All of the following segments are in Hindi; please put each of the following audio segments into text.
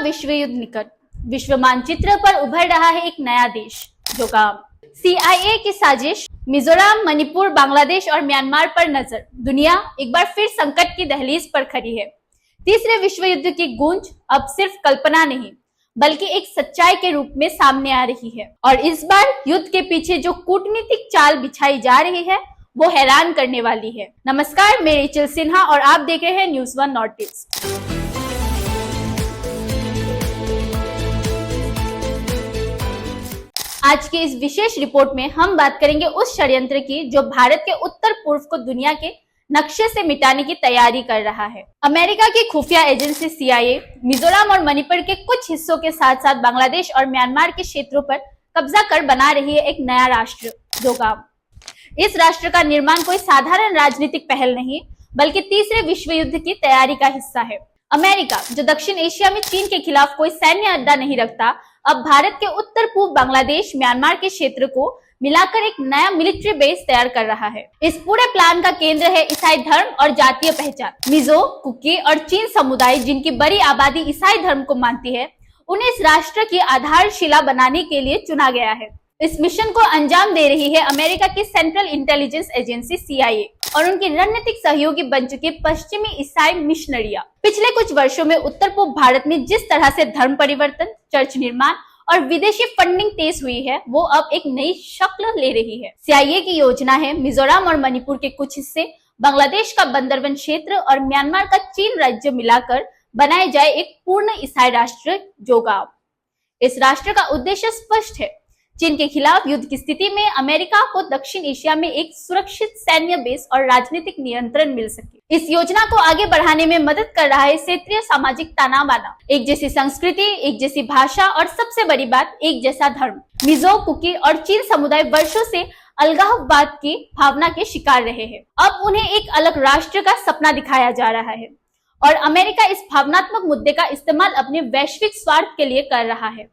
विश्व युद्ध निकट, विश्व मानचित्र पर उभर रहा है एक नया देश, जोगाम। CIA की साजिश, मिजोरम, मणिपुर, बांग्लादेश और म्यांमार पर नजर। दुनिया एक बार फिर संकट की दहलीज पर खड़ी है। तीसरे विश्व युद्ध की गूंज अब सिर्फ कल्पना नहीं, बल्कि एक सच्चाई के रूप में सामने आ रही है। और इस बार युद्ध के पीछे जो कूटनीतिक चाल बिछाई जा रही है, वो हैरान करने वाली है। नमस्कार, मैं रेचल सिन्हा और आप देख रहे हैं न्यूज़ वन नॉर्थ ईस्ट। आज की इस विशेष रिपोर्ट में हम बात करेंगे उस षड्यंत्र की जो भारत के उत्तर पूर्व को दुनिया के नक्शे से मिटाने की तैयारी कर रहा है। अमेरिका की खुफिया एजेंसी CIA मिजोरम और मणिपुर के कुछ हिस्सों के साथ साथ बांग्लादेश और म्यांमार के क्षेत्रों पर कब्जा कर बना रही है एक नया राष्ट्र, जोगाम। इस राष्ट्र का निर्माण कोई साधारण राजनीतिक पहल नहीं, बल्कि तीसरे विश्व युद्ध की तैयारी का हिस्सा है। अमेरिका, जो दक्षिण एशिया में चीन के खिलाफ कोई सैन्य अड्डा नहीं रखता, अब भारत के उत्तर पूर्व बांग्लादेश, म्यांमार के क्षेत्र को मिलाकर एक नया मिलिट्री बेस तैयार कर रहा है। इस पूरे प्लान का केंद्र है ईसाई धर्म और जातीय पहचान। मिजो, कुकी और चीन समुदाय, जिनकी बड़ी आबादी ईसाई धर्म को मानती है, उन्हें इस राष्ट्र की आधारशिला बनाने के लिए चुना गया है। इस मिशन को अंजाम दे रही है अमेरिका की सेंट्रल इंटेलिजेंस एजेंसी CIA और उनकी रणनीतिक सहयोगी बन चुके पश्चिमी ईसाई मिशनरियां। पिछले कुछ वर्षों में उत्तर पूर्व भारत में जिस तरह से धर्म परिवर्तन, चर्च निर्माण और विदेशी फंडिंग तेज हुई है, वो अब एक नई शक्ल ले रही है। CIA की योजना है मिजोरम और मणिपुर के कुछ हिस्से, बांग्लादेश का बंदरबन क्षेत्र और म्यांमार का चीन राज्य मिलाकर बनाए जाए एक पूर्ण ईसाई राष्ट्र, जोगाम। इस राष्ट्र का उद्देश्य स्पष्ट है, चीन के खिलाफ युद्ध की स्थिति में अमेरिका को दक्षिण एशिया में एक सुरक्षित सैन्य बेस और राजनीतिक नियंत्रण मिल सके। इस योजना को आगे बढ़ाने में मदद कर रहा है क्षेत्रीय सामाजिक तानाबाना, एक जैसी संस्कृति, एक जैसी भाषा और सबसे बड़ी बात, एक जैसा धर्म। मिजो, कुकी और चीन समुदाय वर्षों से अलगाववाद की भावना के शिकार रहे हैं। अब उन्हें एक अलग राष्ट्र का सपना दिखाया जा रहा है और अमेरिका इस भावनात्मक मुद्दे का इस्तेमाल अपने वैश्विक स्वार्थ के लिए कर रहा है।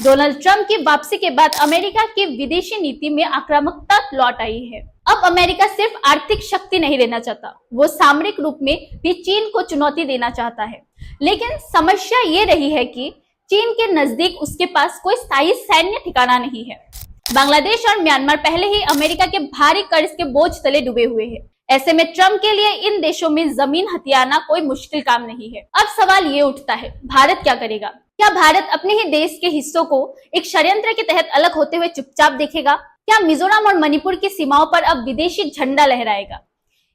डोनाल्ड ट्रंप की वापसी के बाद अमेरिका की विदेशी नीति में आक्रामकता लौट आई है। अब अमेरिका सिर्फ आर्थिक शक्ति नहीं देना चाहता, वो सामरिक रूप में भी चीन को चुनौती देना चाहता है। लेकिन समस्या ये रही है कि चीन के नजदीक उसके पास कोई स्थायी सैन्य ठिकाना नहीं है। बांग्लादेश और म्यांमार पहले ही अमेरिका के भारी कर्ज के बोझ तले डूबे हुए हैं। ऐसे में ट्रंप के लिए इन देशों में जमीन हथियाना कोई मुश्किल काम नहीं है। अब सवाल ये उठता है, भारत क्या करेगा? क्या भारत अपने ही देश के हिस्सों को एक षड्यंत्र के तहत अलग होते हुए चुपचाप देखेगा? क्या मिजोरम और मणिपुर की सीमाओं पर अब विदेशी झंडा लहराएगा?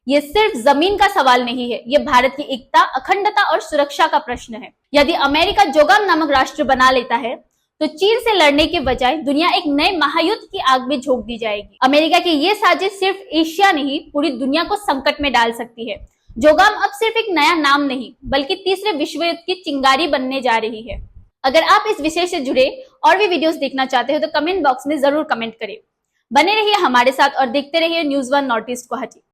ये सिर्फ जमीन का सवाल नहीं है, ये भारत की एकता, अखंडता और सुरक्षा का प्रश्न है। यदि अमेरिका जोगाम नामक राष्ट्र बना लेता है, तो चीन से लड़ने के बजाय दुनिया एक नए महायुद्ध की आग में झोंक दी जाएगी। अमेरिका की ये साजिश सिर्फ एशिया नहीं, पूरी दुनिया को संकट में डाल सकती है। जोगाम अब सिर्फ एक नया नाम नहीं, बल्कि तीसरे विश्व युद्ध की चिंगारी बनने जा रही है। अगर आप इस विषय से जुड़े और भी वीडियोस देखना चाहते हो तो कमेंट बॉक्स में जरूर कमेंट करें। बने रहिए हमारे साथ और देखते रहिए news one north east Guwahati.